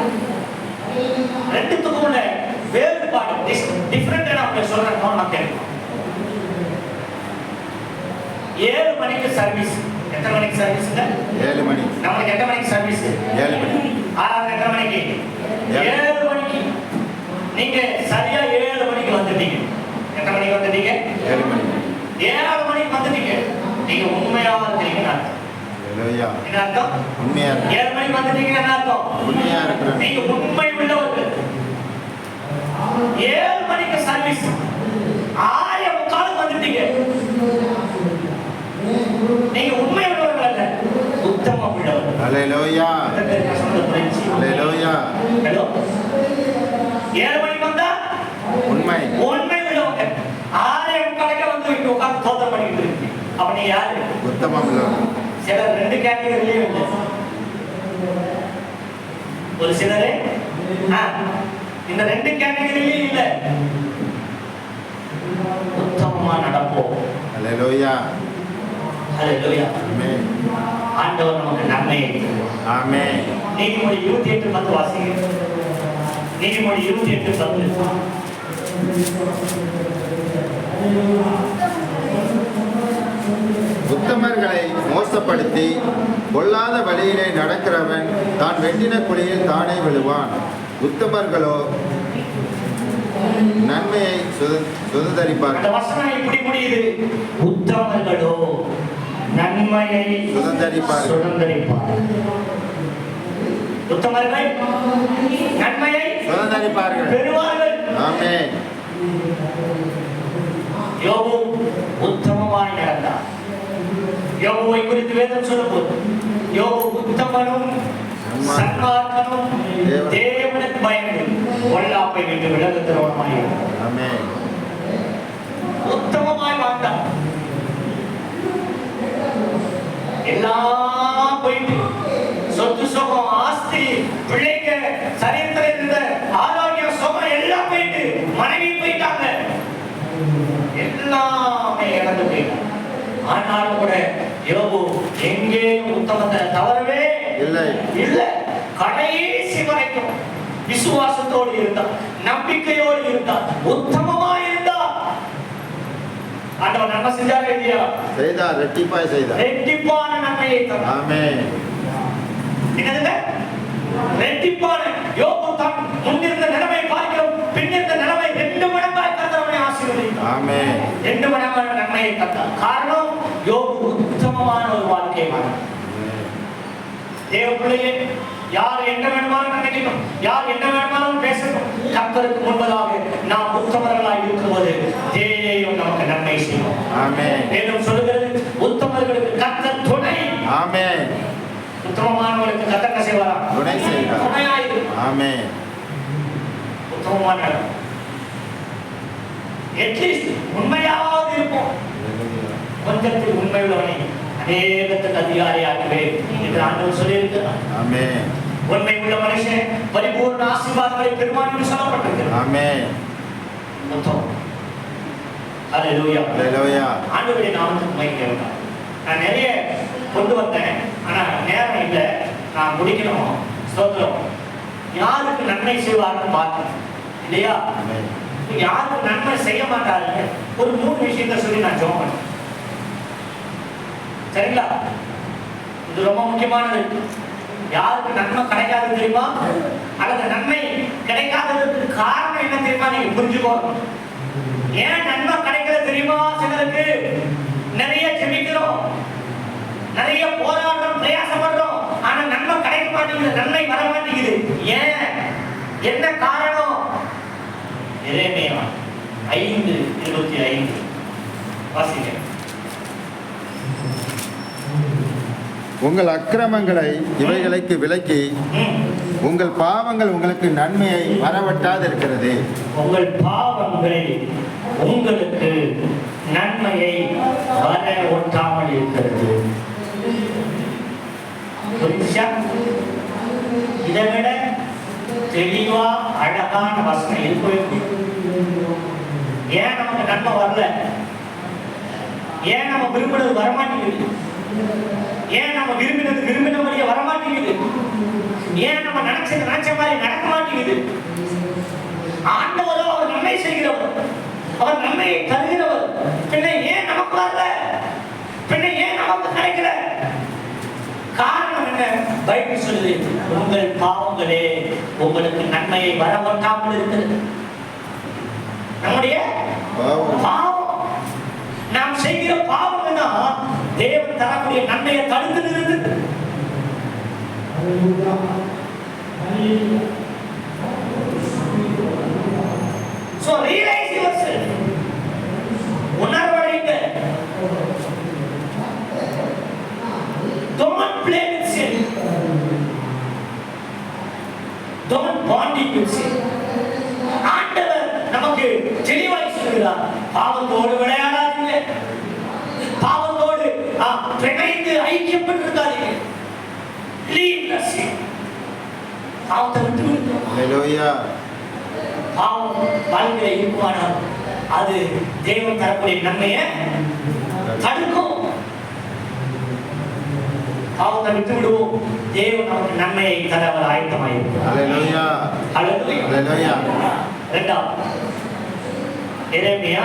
[SPEAKER 1] ரெண்டுத்துக்கும் உள்ள வேறுபாடு டிஃபரெண்ட் நான் சொல்றேன், நான் கேட்கணும். 7 மணிக்கு சர்வீஸ். எத்தனை மணிக்கு சர்வீஸ்ங்க?
[SPEAKER 2] 7 மணி.
[SPEAKER 1] நமக்கு எத்தனை மணிக்கு சர்வீஸ்?
[SPEAKER 2] 7 மணி.
[SPEAKER 1] ஆறாவது எத்தனை மணிக்கு? 7 மணிக்கு. நீங்க சரியா 7 மணிக்கு வந்துட்டீங்க. எத்தனை மணிக்கு வந்துட்டீங்க?
[SPEAKER 2] 7 மணி.
[SPEAKER 1] 7 மணிக்கு வந்துட்டீங்க. நீங்க உண்மையா இருக்கீங்க.
[SPEAKER 2] ஹல்லேலூயா.
[SPEAKER 1] என்ன அர்த்தம்?
[SPEAKER 2] உண்மையா இருக்கு.
[SPEAKER 1] 7 மணிக்கு வந்துட்டீங்க என்ன அர்த்தம்?
[SPEAKER 2] உண்மையா இருக்கிறேன்.
[SPEAKER 1] நீங்க உண்மை உள்ளவர்கள். 7 மணிக்கு சர்வீஸ், 6:45 வந்துட்டீங்க. நீங்க உண்மை உள்ளவர்கள் அல்ல, உத்தமம் உள்ளவர்கள்.
[SPEAKER 2] ஹல்லேலூயா. ஹல்லேலூயா.
[SPEAKER 1] ஹலோ, 7 மணிக்கு வந்தா
[SPEAKER 2] உண்மை.
[SPEAKER 1] உண்மை உள்ளவங்க. 6:45 வந்து இங்க உட்கார்ந்து தோத்திரம் பண்ணிட்டு இருக்கீங்க. அப்ப நீ யாரு?
[SPEAKER 2] உத்தமம் உள்ளவர்.
[SPEAKER 1] சிலர் 2 கேட்டகரியிலே இல்லை. ஒரு சிலரே இந்த 2 கேட்டகரியிலே இல்ல. உத்தமமா நடப்போம்.
[SPEAKER 2] ஹல்லேலூயா.
[SPEAKER 1] ஹல்லேலூயா.
[SPEAKER 2] ஆமென்.
[SPEAKER 1] ஆண்டவர் நமக்கு நன்மையை தருவார்.
[SPEAKER 2] ஆமென்.
[SPEAKER 1] நீதிமொழி 28:10 வாசிங்க. நீதிமொழி 28:10.
[SPEAKER 2] உத்தமர்களை மோசப்படுத்தி பொல்லாத வழியிலே நடக்கிறவன் தான் வெட்டின குழியில் தானே விழுவான். உத்தமர்களோ நன்மையை
[SPEAKER 1] அந்த
[SPEAKER 2] சுதந்தரிப்பார்கள்.
[SPEAKER 1] வசனம் இப்படி முடியுது, உத்தமர்களோ நன்மையை சுதந்தரிப்பார்கள். உத்தமர்கள் நன்மையை
[SPEAKER 2] சுதந்தரிப்பார்கள்.
[SPEAKER 1] பெறுவார்கள்.
[SPEAKER 2] ஆமென்.
[SPEAKER 1] யோபு உத்தமமாய் நடந்தார். யோபுவை குறித்து வேதம் சொல்லும்போது, யோபு உத்தமனும் சன்மார்க்கனும் தேவனுக்கு பயந்து பொல்லாப்பை விட்டு விலகுகிறவனுமாய் இருந்தார்.
[SPEAKER 2] ஆமென்.
[SPEAKER 1] உத்தமமாய் வாழ்ந்தார். எல்லாம் போயிட்டு சொத்து சுகம் ஆஸ்தி பிள்ளைங்க சரீரத்தில் இருந்த ஆரோக்கியம் சுகம் எல்லாம் போயிட்டு மனைவி போயிட்டாங்க எல்லாமே இழந்து போயிட்டாங்க. ஆனாலும் கூட யோபு எங்கேயும் உத்தமத்தை தவறவே இல்லை. கடைசி வரைக்கும் விசுவாசத்தோடு இருந்தார், நம்பிக்கையோடு இருந்தார், உத்தமமா இருந்தார். ஆண்டவர் நன்மை செஞ்சார் இல்லையா?
[SPEAKER 2] செய்தார், ரெட்டிப்பாய் செய்தார்.
[SPEAKER 1] ரெட்டிப்பான நன்மையை தந்தார்.
[SPEAKER 2] ஆமென்.
[SPEAKER 1] என்னதுங்க? ரெட்டிப்பான. யோபு தான் முன்னிருந்த நிலைமை பார்க்கிறோம், பின்னிருந்த நிலைமை 2 மடங்காய் கர்த்தரை ஆசீர்வதித்தார்.
[SPEAKER 2] ஆமென்.
[SPEAKER 1] 2 மடங்கான நன்மையை தந்தார். காரணம் யோபு உத்தமமான ஒரு வாழ்க்கை வாழ்ந்தார். தேவ பிள்ளையே, யார் என்ன வேணுமாலும் நினைக்கணும், யார் என்ன வேணுமாலும் பேசணும், கர்த்தருக்கு முன்பதாக நாம் உத்தமர்களாய் இருக்கும்போது தேவன் நமக்கு நன்மை செய்யும்.
[SPEAKER 2] ஆமென்.
[SPEAKER 1] வேதம் சொல்கிறது, உத்தமர்களுக்கு கர்த்தர் துணை.
[SPEAKER 2] ஆமென்.
[SPEAKER 1] உத்தமமானவர்களுக்கு கர்த்தர் என்ன செய்வாரா?
[SPEAKER 2] துணை செய்வார்.
[SPEAKER 1] துணையாயிரு.
[SPEAKER 2] ஆமென்.
[SPEAKER 1] உத்தமமான அட்லீஸ்ட் உண்மையாவது இருப்போம். கொஞ்சத்தில் உண்மையுள்ளவனை அநேகத்துக்கு அதிகாரியாகவே என்று ஆண்டவர் சொல்லியிருக்கிறார்.
[SPEAKER 2] ஆமென்.
[SPEAKER 1] உண்மை உள்ள மனுஷன் பரிபூர்ண ஆசீர்வாதங்களை பெறுவான் என்று சொல்லப்பட்டிருக்கிறது.
[SPEAKER 2] ஆமென்.
[SPEAKER 1] ஹல்லேலூயா.
[SPEAKER 2] ஹல்லேலூயா.
[SPEAKER 1] ஆண்டவருடைய நாமத்துக்கு மகிமை உண்டாகட்டும். நான் நிறைய கொண்டு வந்தேன், ஆனா நேரம் இல்லை, நான் முடிக்கணும். ஸ்தோத்திரம். யாருக்கு நன்மை செய்வார்னு பார்க்கணும் இல்லையா?
[SPEAKER 2] ஆமென்.
[SPEAKER 1] யாருக்கு நன்மை செய்ய மாட்டாருங்க ஒரு 3 விஷயத்தை சொல்லி நான் ஜெபம் பண்ணேன். சரிங்களா? இது ரொம்ப முக்கியமானது. யாருக்கு நன்மை கிடைக்காது தெரியுமா? அல்லது நன்மை கிடைக்காததுக்கு காரணம் என்ன தெரியுமா? நீங்க புரிஞ்சுக்கோங்க. ஏன் நன்மை கிடைக்கிறது தெரியுமா? சிலருக்கு நிறைய ஜெபிக்கிறோம், நிறைய போராடுறோம், பிரயாசப்படுறோம், ஆனா நன்மை கிடைக்க மாட்டேங்குது, நன்மை வர மாட்டேங்குது. ஏன்? என்ன காரணம்? எரேமியா 5:25 வாசிங்க.
[SPEAKER 2] உங்கள் அக்கிரமங்களை இவைகளுக்கு விலக்கி உங்கள் பாவங்கள் உங்களுக்கு நன்மையை வரவட்டாது இருக்கிறது.
[SPEAKER 1] உங்கள் பாவங்களை உங்களுக்கு நன்மையை வர ஒட்டாமல் இருக்கிறது. இதை விட தெளிவா அழகான வசனம் இருக்கவே முடியும். ஏன் நமக்கு நன்மை வரல? ஏன் நம்ம விரும்பினது வரமாட்டேங்குது? ஏன் நம்ம விரும்பினபடியே வரமாட்டேங்குது? ஏன் நம்ம நினைச்ச மாதிரி நடக்க மாட்டேங்குது? ஆண்டவரோ அவர் நன்மை செய்கிறவர், அவர் நன்மையை தருகிறவர். பின்ன ஏன் நமக்கு வரல? பின்ன ஏன் நமக்கு கிடைக்கல? காரணம் என்ன? பைபிள் சொல்லுது, உங்கள் பாவங்களே உங்களுக்கு நன்மையை வரவட்டாமல் இருக்கிறது. நம்முடைய பாவம், நாம் செய்கிற பாவம் தான் தேவன் தரக்கூடிய நன்மையை தடுத்து நிறுத்து. So realize yourself. உணர்வடைங்க. Don't play with sin. Don't bond it with sin. ஆண்டவர் நமக்கு தெளிவாய் சொல்கிறார், பாவத்தோடு விளையாடாதீங்க, பாவத்தோடு பிணைந்து ஐக்கியப்பட்டிருக்காதீங்க. Leave the sin. பாவத்தை விட்டு விடுங்க.
[SPEAKER 2] ஹல்லேலூயா.
[SPEAKER 1] பாவம் வாழ்க்கையில இருக்குமானால் அது தேவன் தரக்கூடிய நன்மையை தடுக்கும். பாவத்தை விட்டு விடுவோம், தேவன் நமக்கு நன்மையை தர அவர் ஆயத்தமாயிருக்கிறார்.
[SPEAKER 2] ஹல்லேலூயா. ஹல்லேலூயா.
[SPEAKER 1] இரண்டாவது எரேமியா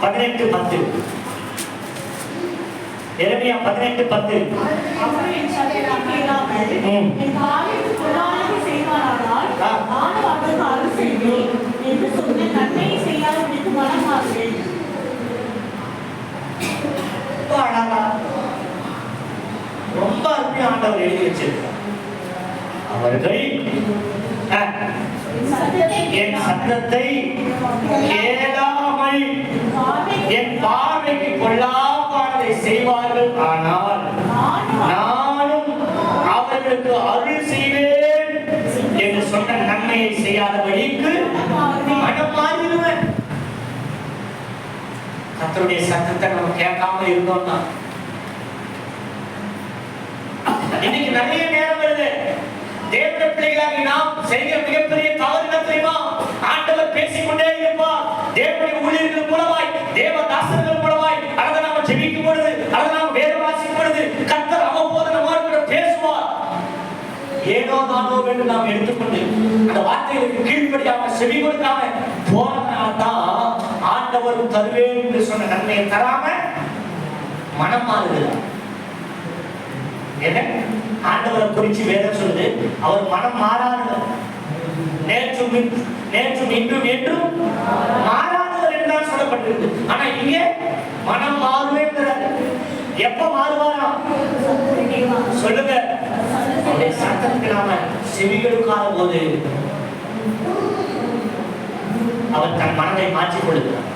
[SPEAKER 1] 18:10. எரேமியா 18:10.
[SPEAKER 3] அவர் என் சத்தத்தை கேளாமல் என் காலுக்கு பொல்லாததை செய்வாரானால் நானும் அவருக்கு அருள் செய்வேன் என்று சொன்ன நன்மையை செய்யாதவனுக்கு மனமாறுவேன்.
[SPEAKER 1] ரொம்ப அருமையா ஆண்டவர் எழுதி வச்சிருக்கார். அவர்கள் என் சத்தத்தை கேளாமல் என் பார்வைக்கு பொல்லாப்பானதை செய்வார்கள், ஆனால் நானும் அவர்களுக்கு அருள் செய்வேன் என்று சொன்ன நன்மையை செய்யாதபடிக்கு மனம் மாறிடுவேன். கர்த்தருடைய சத்தத்தை நம்ம கேட்காம இருந்தோம்னா இன்னைக்கு நிறைய நேரம் வருது. தேவனுடைய பிள்ளைகளாகி நாம் செய்கிற மிகப்பெரிய தவறு என்ன தெரியுமா? ஆண்டவர் பேசிக்கொண்டே இருப்பார். தேவனுடைய ஊழியர்கள் மூலமாய், தேவதாசர்கள் மூலமாய், அல்லது நாம ஜெபிக்கும் பொழுது, அல்லது நாம வேதம் வாசிக்கும் பொழுது கர்த்தர் அவ்வப்போது நம்மோடு பேசுவார். ஏனோ தானோ என்று நாம் எடுத்துக்கொண்டு அந்த வார்த்தைகளுக்கு கீழ்ப்படியாம செவி கொடுக்காம போனதுனால்தான் ஆண்டவர் தருவேன் என்று சொன்ன நன்மையை தராம மனம் மாறுகிறார். ஆண்டவரை குறிச்சு வேதம் சொல்லுது, அவர் மனம் மாறாதவர், நேற்றும் இன்றும் என்றும் மாறாதவர் என்றுதான் சொல்லப்பட்டிருக்கு. ஆனா இங்க மனம் மாறுவேங்கிறார். எப்ப மாறுவாரா சொல்லுங்க? அவருடைய சத்தத்துக்கு நாம செவிகளுக்கான போது அவர் தன் மனதை மாற்றிக் கொள்கிறார்.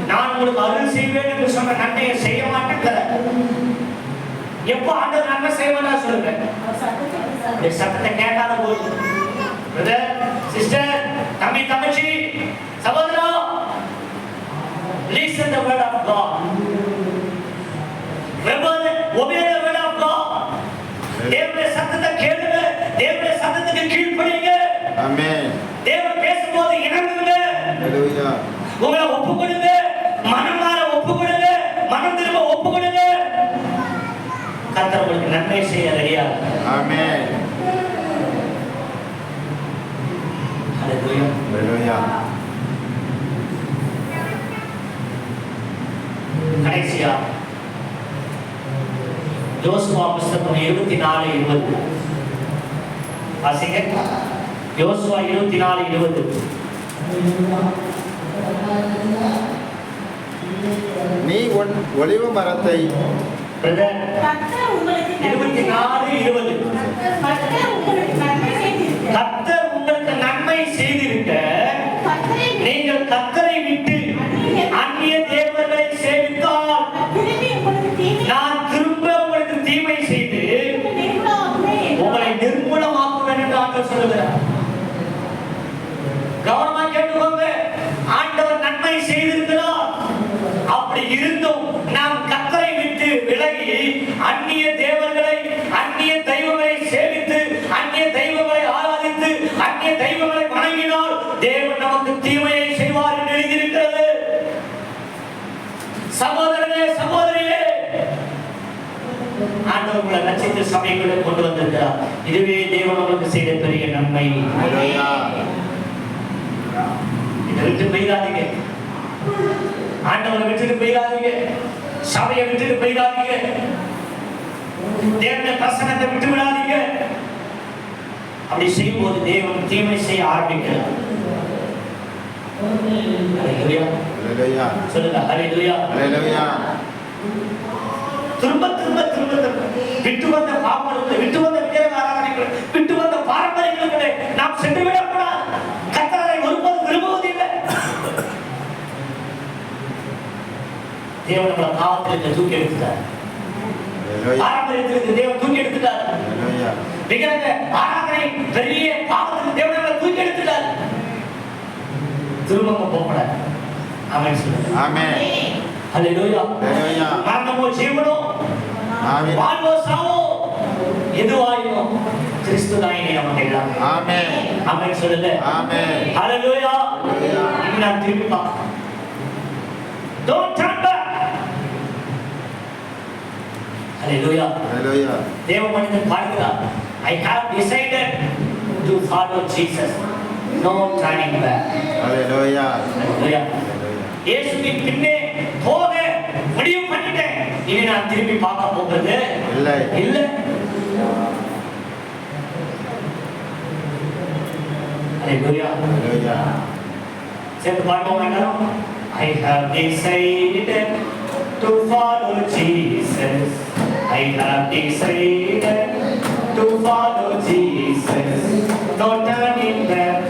[SPEAKER 1] நான் உங்களுக்கு அருள் செய்வேன் என்று சொன்ன நன்மையை செய்ய மாட்டேங்கிறார். எப்ப ஆண்டவர் நன்மை செய்வாரா சொல்லுங்க? சத்தத்தை கேட்காத போது, பிரதர், சிஸ்டர், தம்பி, தங்கச்சி, சகோதரா, listen the word of God. Obey the word of God. தேவனுடைய சத்தத்தை கேளுங்க, தேவனுடைய சத்தத்துக்கு கீழ்ப்படியுங்க.
[SPEAKER 2] ஆமென்.
[SPEAKER 1] தேவன் பேசும்போது இணங்குங்க.
[SPEAKER 2] ஹalleluya.
[SPEAKER 1] உங்களை ஒப்புக்கொடுங்க, மனம் மாற ஒப்புக்கொடுங்க, மனம் திரும்ப ஒப்புக்கொடுங்க. கர்த்தர் உங்களுக்கு நன்மை செய்ய ரெடியா?
[SPEAKER 2] ஆமென்.
[SPEAKER 1] ஹalleluya.
[SPEAKER 2] ஹalleluya.
[SPEAKER 1] கடைசியா யோசுவா புத்தகம் 24:20 வாசிங்க. யோசுவா 24:20.
[SPEAKER 2] நீ உன் ஒலிவ மரத்தை
[SPEAKER 3] கர்த்தர் உங்களுக்கு
[SPEAKER 1] 24:20
[SPEAKER 3] கர்த்தர் உங்களுக்கு நன்மை செய்திருக்க,
[SPEAKER 1] கர்த்தர் உங்களுக்கு நன்மை செய்திருக்க நீங்கள் கர்த்தரை விட்டு அந்நிய தேவர்களை சேவித்தால் நான் திரும்ப உங்களுக்கு தீமை செய்து உங்களை நிர்மூலமாக்குவேன் என்று ஆண்டவர் சொல்லுகிறார். கவனமா கேட்டுக்கோங்க. ஆண்டவர் நன்மை செய்திருக்கிறார். அப்படி இருந்தும் நாம் கர்த்தரை விட்டு விலகி அந்நிய தேவர்களை, அந்நிய தெய்வங்களை சேவித்து, அந்நிய தெய்வங்களை ஆராதித்து, அந்நிய தெய்வங்களை வணங்கினால் தேவன் நமக்கு தீமையை செய்வார் என்று எழுதியிருக்கிறது. சகோதரனே, சகோதரியே, ஆண்டவர் உங்களை ரட்சித்து சபைக்குள்ளே கொண்டு வந்திருக்கிறார். இதுவே தேவன் உங்களுக்கு செய்த பெரிய நன்மை.
[SPEAKER 2] ஹalleluya.
[SPEAKER 1] இதை விட்டு போயிடாதீங்க. ஆண்டவரை விட்டுட்டு போயிடாதீங்க. சபையை விட்டுட்டு போயிடாதீங்க. தேவனுடைய பிரசன்னத்தை விட்டு விடாதீங்க. அப்படி செய்யும் போது தேவன் தீமை செய்ய ஆரம்பிக்கிறார். ஹalleluya.
[SPEAKER 2] ஹalleluya.
[SPEAKER 1] சொல்லுங்க ஹalleluya.
[SPEAKER 2] ஹalleluya.
[SPEAKER 1] திரும்ப திரும்ப திரும்ப விட்டு வந்த பாவங்களை, விட்டு வந்த விக்கிரக ஆராதனைகளை, விட்டு வந்த பாரம்பரியங்களை நாம் சென்று விடக்கூடாது. கர்த்தரை ஒருபோதும் விரும்புவதில்லை. தேவன் நம்மளை பாவத்திலிருந்து தூக்கி எடுத்துட்டார். பாரம்பரியத்திலிருந்து தேவன் தூக்கி எடுத்துட்டார். விக்கிரக ஆராதனை பெரிய பாவத்திலிருந்து தேவன் நம்மளை தூக்கி எடுத்துட்டார். திரும்ப போகக்கூடாது. ஆமென் சொல்லுங்க.
[SPEAKER 2] ஆமென்.
[SPEAKER 1] ஹalleluya.
[SPEAKER 2] ஹalleluya.
[SPEAKER 1] மரணமோ ஜீவனோ,
[SPEAKER 2] ஆமென்.
[SPEAKER 1] வாழ்வோ சாவோ, எதுவாயினோ கிறிஸ்துதாயினே நமக்கு எல்லாம்.
[SPEAKER 2] ஆமென்.
[SPEAKER 1] ஆமென் சொல்லுங்க.
[SPEAKER 2] ஆமென்.
[SPEAKER 1] ஹalleluya.
[SPEAKER 2] ஹalleluya.
[SPEAKER 1] இனி நாம் திரும்பி பார்ப்போம். Don't turn back. ஹalleluya.
[SPEAKER 2] ஹalleluya.
[SPEAKER 1] தேவ மனிதன் பாடுகிறார், I have decided to follow Jesus. No turning back.
[SPEAKER 2] ஹalleluya.
[SPEAKER 1] ஹalleluya. இயேசுவின் பின்னே போக முடிவு பண்ணிட்டேன். இனி நான் திரும்பி பார்க்க போகிறது
[SPEAKER 2] இல்லை.
[SPEAKER 1] இல்லை. ஹalleluya.
[SPEAKER 2] ஹalleluya.
[SPEAKER 1] சேர்ந்து பாடுவோம் எல்லாரும். I have decided to follow Jesus. I have decided to follow Jesus. No turning back.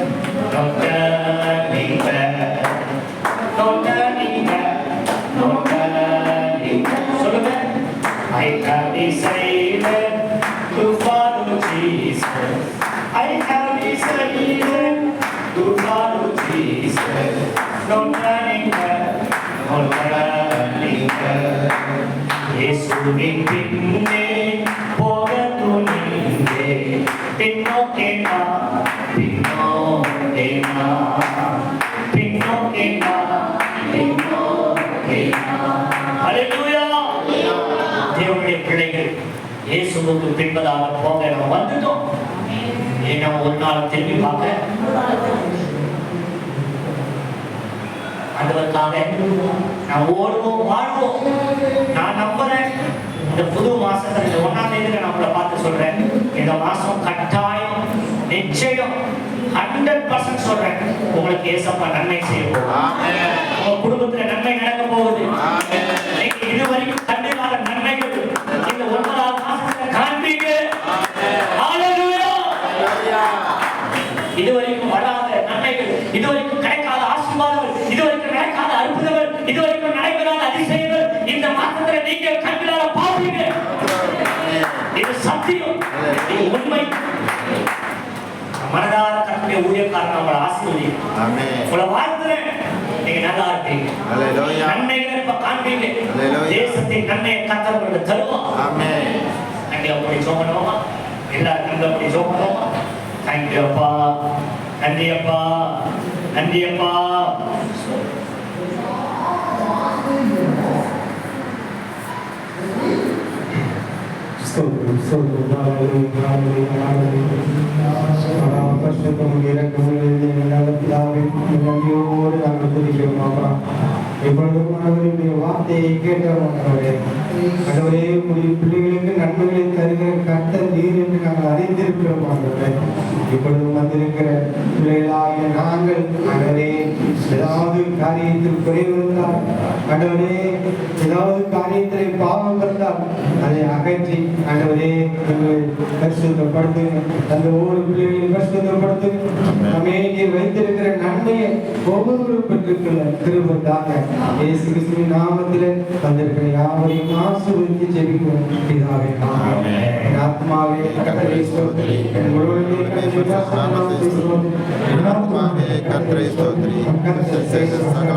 [SPEAKER 1] No turning back. No turning back. No turning back. சொல்லுங்க. I have decided to follow Jesus. I have decided to follow Jesus. No turning back. No turning back. இயேசுவின் பின்னே போக துணிந்தே பின்னோக்கே நான் பின்னோக்கே நான் பின்னோக்கே நான் பின்னோக்கே நான். ஹல்லேலூயா. தேவனுடைய பிள்ளைகள் இயேசுவுக்கு பின்பதாக போக நம்ம வந்துட்டோம். ஏன்னா ஒரு நாள் திரும்பி பார்க்க ஆண்டவருக்காக நான் ஓடுவோம் வாழ்வோம். நான் நம்புறேன் இந்த புது மாசத்துல இந்த 1ஆம் தேதியில நான் உங்களை பார்த்து சொல்றேன், இந்த மாசம் கட்டாயம் நிச்சயம் 100% சொல்றேன், உங்களுக்கு ஏசப்பா நன்மை செய்ய போகுது. உங்க குடும்பத்துல நன்மை நடக்க போகுது. நீங்க இதுவரைக்கும் கண்டிப்பாக நன்மைகள் இந்த 9ஆம் மாசத்துல காண்பீங்க. ஹல்லேலூயா. இதுவரைக்கும் வராத நன்மைகள், இதுவரைக்கும் கிடைக்காத ஆசீர்வாதங்கள், இதுவரைக்கும் நடக்காத அற்புதங்கள், இதுவரைக்கும் நடைபெறாத அதிசயங்கள் இந்த மாசத்துல நீங்க கண்களால பார்ப்பீங்க. இது சத்தியம், இது உண்மை. மனதார கர்த்தருடைய ஊழியக்காரன் உங்களை ஆசீர்வதிக்கிறேன்.
[SPEAKER 2] ஆமென்.
[SPEAKER 1] உங்களை வாழ்த்துறேன். நீங்க நல்லா இருப்பீங்க.
[SPEAKER 2] ஹல்லேலூயா.
[SPEAKER 1] நன்மைகளை இப்ப காண்பீங்க.
[SPEAKER 2] ஹல்லேலூயா.
[SPEAKER 1] தேசத்தின் நன்மையை கர்த்தர் உங்களுக்கு தருவார்.
[SPEAKER 2] ஆமென்.
[SPEAKER 1] அங்கே அப்படி சோமனோமா எல்லாரும் அப்படி சோமனோமா. தேங்க்யூ அப்பா, நன்றி அப்பா, நன்றி அப்பா.
[SPEAKER 5] வார்த்தையை கேட்டவர்களே, பிள்ளைகளுக்கு நன்மைகளை தருகிற கர்த்தர் நீர் என்று நாங்கள் அறிந்திருக்கிறோம். இப்பொழுது வந்திருக்கிற பிள்ளைகளாகிய நாங்கள் ஆண்டவரே, ஏதாவது காரியத்தில் குறைவு இருந்தால், ஆண்டவரே ஏதாவது காரியத்தில் பாவம் இருந்தால் அதை அகற்றி ஆண்டவரே எங்களை பரிசுத்தப்படுத்துங்க. அந்த ஒவ்வொரு பிள்ளைகளையும் பரிசுத்தப்படுத்துங்க. நம்மை நீர் வைத்திருக்கிற நன்மையை ஒவ்வொருவரும் பெற்றுக்கொள்ள திரும்பத்தாக இயேசு கிறிஸ்துவின் நாமத்தில் வந்திருக்கிற யாவரையும் ஆசீர்வதித்து ஜெபிக்கிறோம் பிதாவே. ஆமென். என் ஆத்மாவே கர்த்தரை ஸ்தோத்திரி, என் முழுவதுமே கர்த்தரை ஸ்தோத்திரி, என் ஆத்மாவே கர்த்தரை ஸ்தோத்திரி, கர்த்தர் செய்த சகல